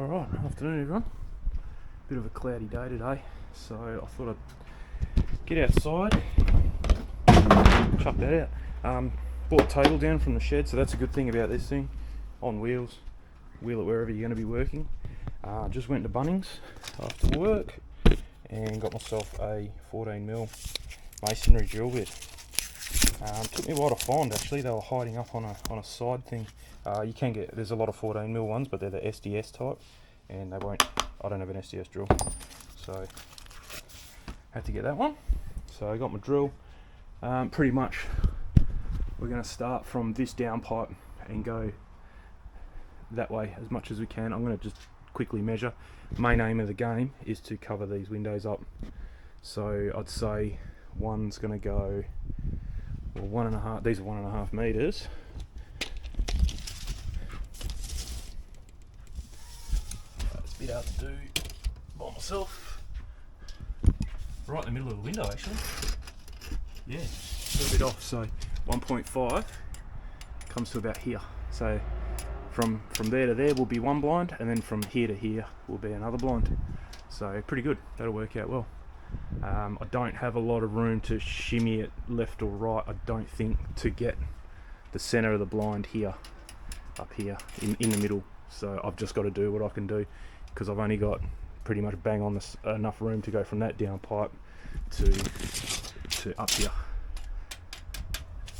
Alright, afternoon everyone. Bit of a cloudy day today, so I thought I'd get outside, chuck that out. Brought the table down from the shed, so that's a good thing about this thing. On wheels, wheel it wherever you're going to be working. Just went to Bunnings after work and got myself a 14mm masonry drill bit. Took me a while to find actually. They were hiding up on a side thing. You can get, there's a lot of 14mm ones, but they're the SDS type, and they won't. I don't have an SDS drill, so had to get that one. So I got my drill. Pretty much, we're going to start from this downpipe and go that way as much as we can. I'm going to just quickly measure. Main aim of the game is to cover these windows up. So I'd say one's going to go, well, 1.5. These are 1.5 meters. It's a bit hard to do by myself. Right in the middle of the window, actually. Yeah, a little bit off. So 1.5 comes to about here. So from there to there will be one blind, and then from here to here will be another blind. So pretty good. That'll work out well. I don't have a lot of room to shimmy it left or right, I don't think, to get the center of the blind here, up here in the middle. So I've just got to do what I can do, because I've only got pretty much bang on this enough room to go from that down pipe to up here.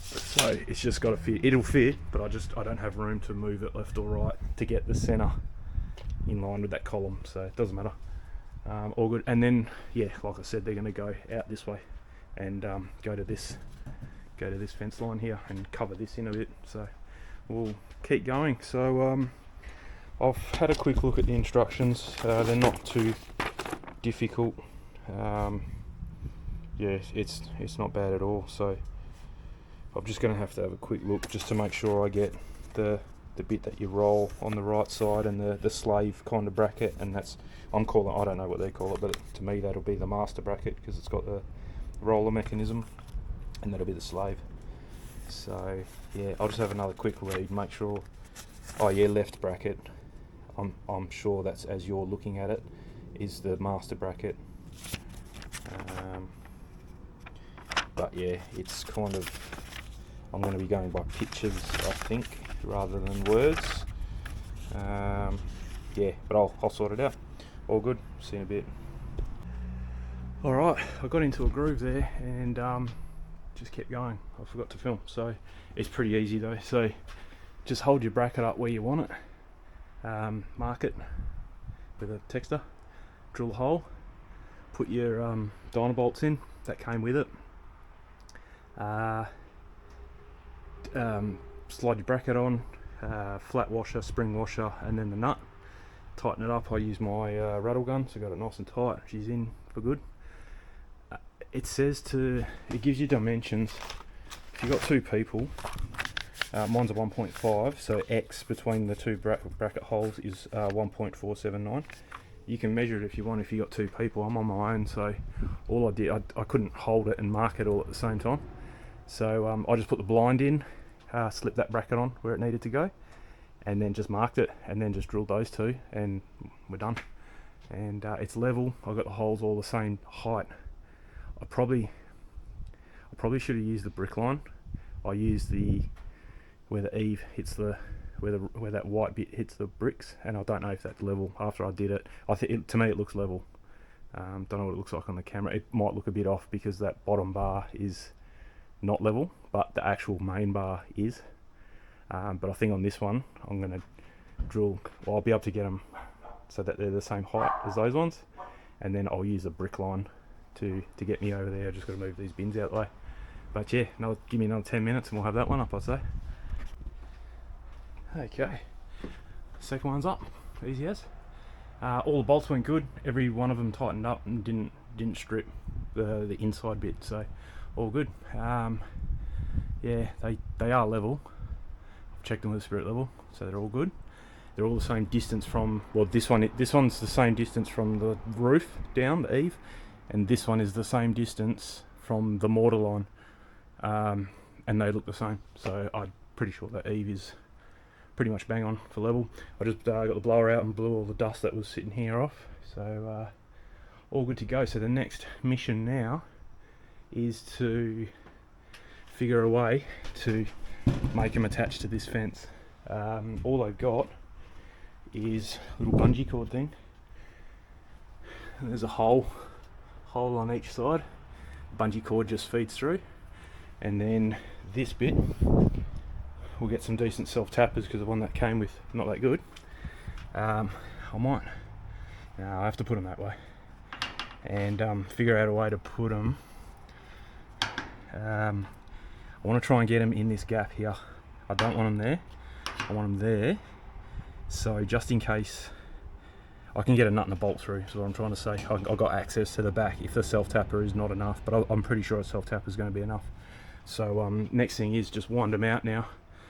So it's just got to fit. It'll fit, but I don't have room to move it left or right to get the center in line with that column. So it doesn't matter. All good. And then, yeah, like I said, they're going to go out this way and go to this fence line here and cover this in a bit. So we'll keep going. So I've had a quick look at the instructions. They're not too difficult. Yeah, it's not bad at all. So I'm just going to have a quick look just to make sure I get the bit that you roll on the right side and the slave kind of bracket, and that's, I don't know what they call it, but to me that'll be the master bracket because it's got the roller mechanism, and that'll be the slave. So yeah, I'll just have another quick read, make sure. Oh yeah, left bracket, I'm sure that's, as you're looking at it, is the master bracket. But yeah, it's kind of, I'm going to be going by pictures, I think, rather than words. Yeah, but I'll sort it out. All good. See you in a bit. Alright, I got into a groove there and just kept going. I forgot to film, so it's pretty easy though. So just hold your bracket up where you want it, mark it with a texter, drill a hole, put your Dynabolts in that came with it. Slide your bracket on, flat washer, spring washer, and then the nut. Tighten it up. I use my rattle gun, so I got it nice and tight. She's in for good. It says it gives you dimensions. If you've got two people, mine's a 1.5, so X between the two bracket holes is 1.479. You can measure it if you want. If you got two people, I'm on my own, so all I did, I couldn't hold it and mark it all at the same time. So I just put the blind in, slipped that bracket on where it needed to go, and then just marked it, and then just drilled those two, and we're done. And it's level. I've got the holes all the same height. I probably should have used the brick line. I used where the eave hits where that white bit hits the bricks, and I don't know if that's level. After I did it, to me it looks level. Don't know what it looks like on the camera. It might look a bit off because that bottom bar is not level, but the actual main bar is. But I think on this one I'm going to drill, well, I'll be able to get them so that they're the same height as those ones, and then I'll use a brick line to get me over there. I just got to move these bins out the way. But yeah, give me another 10 minutes and we'll have that one up, I'd say. Okay, second one's up, easy as. All the bolts went good, every one of them tightened up and didn't strip the inside bit, so all good. Yeah, they are level. I've checked them with the spirit level, so they're all good. They're all the same distance from, well, this one's the same distance from the roof down, the eave, and this one is the same distance from the mortar line, and they look the same. So I'm pretty sure the eave is pretty much bang on for level. I just got the blower out and blew all the dust that was sitting here off, so all good to go. So the next mission now is to figure a way to make them attach to this fence. All I've got is a little bungee cord thing, and there's a hole on each side. Bungee cord just feeds through, and then this bit we'll get some decent self tappers because the one that came with not that good. I have to put them that way and figure out a way to put them. I want to try and get them in this gap here. I don't want them there, I want them there, so just in case I can get a nut and a bolt through, is what I'm trying to say. I've got access to the back if the self tapper is not enough, but I'm pretty sure a self tapper is going to be enough. So next thing is just wind them out now,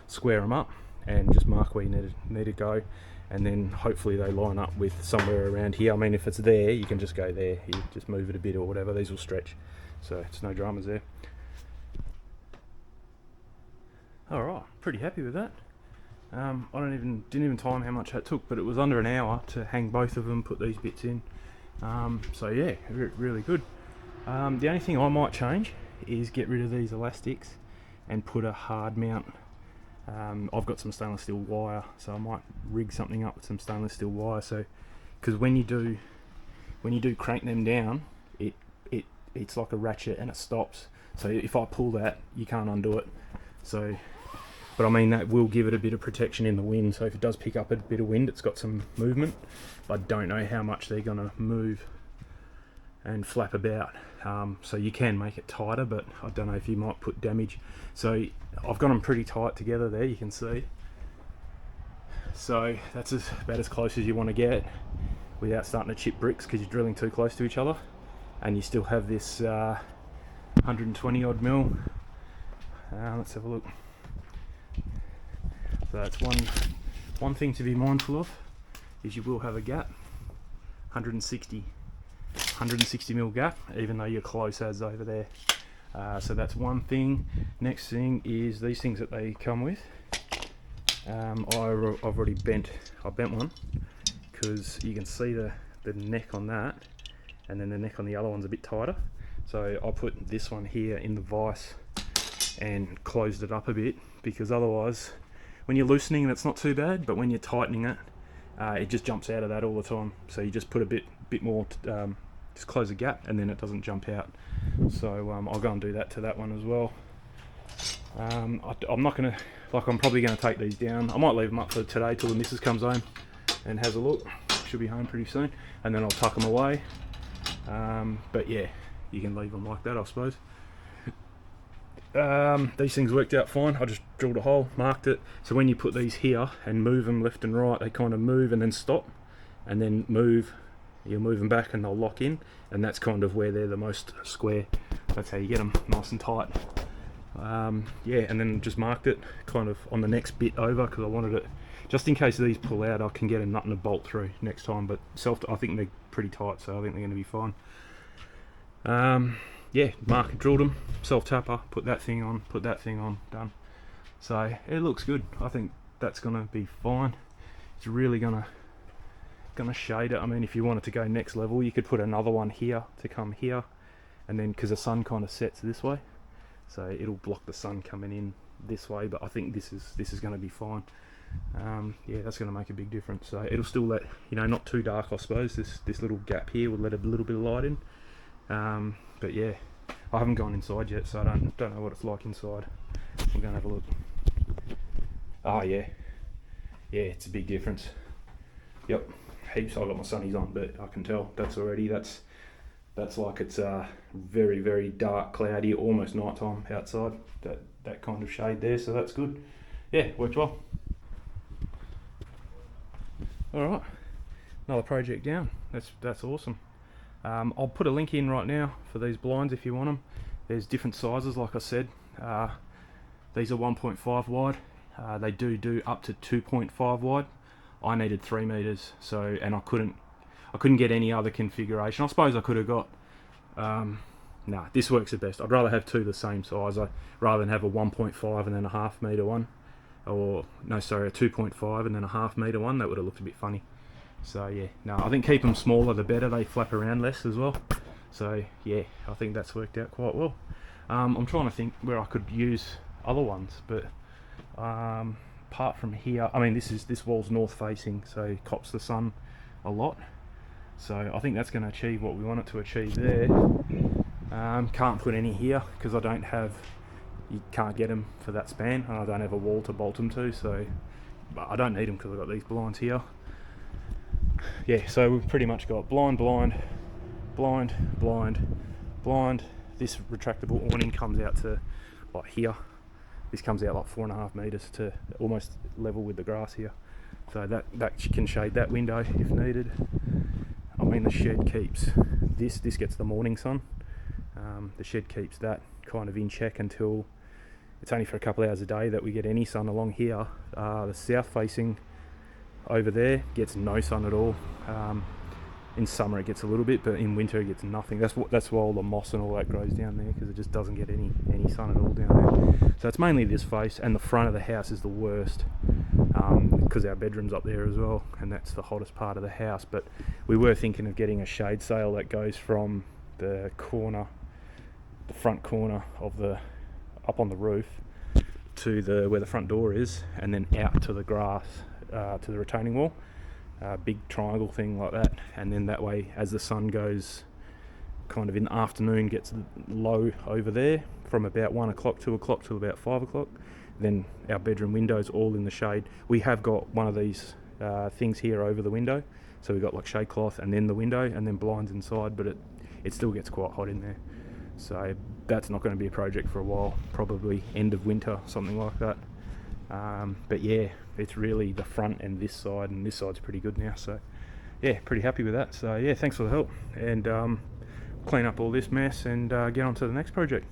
square them up, and just mark where you need to go, and then hopefully they line up with somewhere around here. I mean, if it's there, you can just go there, you just move it a bit or whatever. These will stretch, so it's no dramas there. Alright, pretty happy with that. I didn't even time how much that took, but it was under an hour to hang both of them, put these bits in. So yeah, really good. The only thing I might change is get rid of these elastics and put a hard mount. I've got some stainless steel wire, so I might rig something up with some stainless steel wire. So, because when you do crank them down, it's like a ratchet and it stops. So if I pull that, you can't undo it. So. But I mean, that will give it a bit of protection in the wind, so if it does pick up a bit of wind, it's got some movement. I don't know how much they're going to move and flap about, so you can make it tighter, but I don't know if you might put damage. So I've got them pretty tight together there, you can see. So that's about as close as you want to get without starting to chip bricks, because you're drilling too close to each other, and you still have this 120 odd mil. Let's have a look. So that's one thing to be mindful of, is you will have a gap, 160 mil gap, even though you're close as over there. So that's one thing. Next thing is these things that they come with. I've already bent one, because you can see the neck on that, and then the neck on the other one's a bit tighter. So I put this one here in the vise and closed it up a bit, because otherwise, when you're loosening, that's not too bad, but when you're tightening it, it just jumps out of that all the time. So you just put a bit more, just close the gap, and then it doesn't jump out. So I'll go and do that to that one as well. I'm not gonna, I'm probably gonna take these down. I might leave them up for today till the missus comes home and has a look. Should be home pretty soon, and then I'll tuck them away. But yeah, you can leave them like that, I suppose. These things worked out fine. I just drilled a hole, marked it, so when you put these here and move them left and right, they kind of move and then stop, and then move, you'll move them back and they'll lock in, and that's kind of where they're the most square. That's how you get them nice and tight. Yeah, and then just marked it kind of on the next bit over, because I wanted it, just in case these pull out, I can get a nut and a bolt through next time, but I think they're pretty tight, so I think they're going to be fine. Yeah, drilled them, self tapper, put that thing on, done. So it looks good. I think that's gonna be fine. It's really gonna shade it. I mean, if you wanted to go next level, you could put another one here to come here, and then because the sun kind of sets this way, so it'll block the sun coming in this way. But I think this is going to be fine. Yeah, that's going to make a big difference. So it'll still let, not too dark, I suppose. This little gap here will let a little bit of light in. But yeah, I haven't gone inside yet, so I don't know what it's like inside. We're going to have a look. Oh yeah, it's a big difference. Yep, heaps. I've got my sunnies on, but I can tell that's like it's very, very dark, cloudy, almost nighttime outside. That kind of shade there, so that's good. Yeah, worked well. All right, another project down. That's awesome. I'll put a link in right now for these blinds if you want them. There's different sizes, like I said. These are 1.5 wide. They do up to 2.5 wide. I needed 3 meters, and I couldn't get any other configuration. I suppose I could have got. Nah, this works the best. I'd rather have two the same size, rather than have a 1.5 and then a half meter one. or no, sorry, a 2.5 and then a half-metre one. That would have looked a bit funny. So yeah, no, I think keep them smaller the better. They flap around less as well. So yeah, I think that's worked out quite well. I'm trying to think where I could use other ones, but apart from here, I mean, this wall's north facing, so it cops the sun a lot. So I think that's going to achieve what we want it to achieve there. Can't put any here because I don't have, you can't get them for that span, and I don't have a wall to bolt them to, so I don't need them because I've got these blinds here. Yeah, so we've pretty much got blind, blind, blind, blind, blind. This retractable awning comes out to like here. This comes out like 4.5 metres to almost level with the grass here. So that can shade that window if needed. I mean, the shed keeps this gets the morning sun. The shed keeps that kind of in check until it's only for a couple hours a day that we get any sun along here. The south facing over there gets no sun at all. In summer it gets a little bit, but in winter it gets nothing. That's why all the moss and all that grows down there, because it just doesn't get any sun at all down there. So it's mainly this face, and the front of the house is the worst, because our bedroom's up there as well, and that's the hottest part of the house. But we were thinking of getting a shade sail that goes from the front corner of the up on the roof to where the front door is, and then out to the grass, to the retaining wall. Big triangle thing like that, and then that way, as the sun goes kind of in the afternoon, gets low over there from about 1 o'clock, 2 o'clock till about 5 o'clock, then our bedroom window's all in the shade. We have got one of these things here over the window, so we've got like shade cloth and then the window and then blinds inside, but it still gets quite hot in there. So that's not going to be a project for a while, probably end of winter, something like that. But yeah, it's really the front and this side's pretty good now, so yeah, pretty happy with that. So yeah, thanks for the help, and clean up all this mess and get on to the next project.